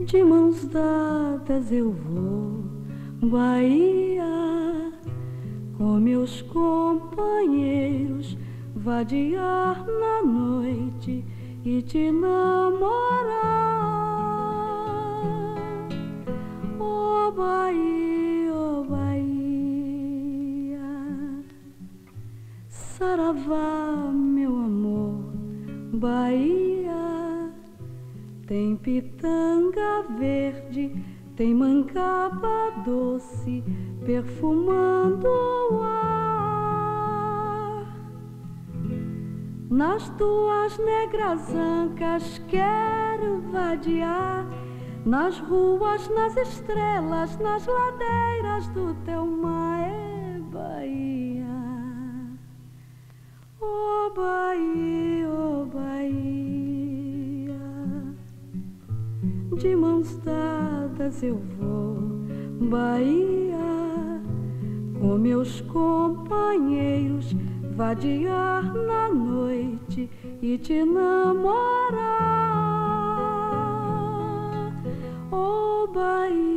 De mãos dadas eu vou, Bahia, com meus companheiros, vadiar na noite e te namorar. Oh Bahia, oh Bahia, saravá, meu amor, Bahia. Tem pitanga verde, tem mangaba doce, perfumando o ar. Nas tuas negras ancas quero vadiar, nas ruas, nas estrelas, nas ladeiras do teu mar, Bahia. Oh Bahia, oh Bahia. De mãos dadas eu vou, Bahia, com meus companheiros, vadiar na noite e te namorar. Oh Bahia.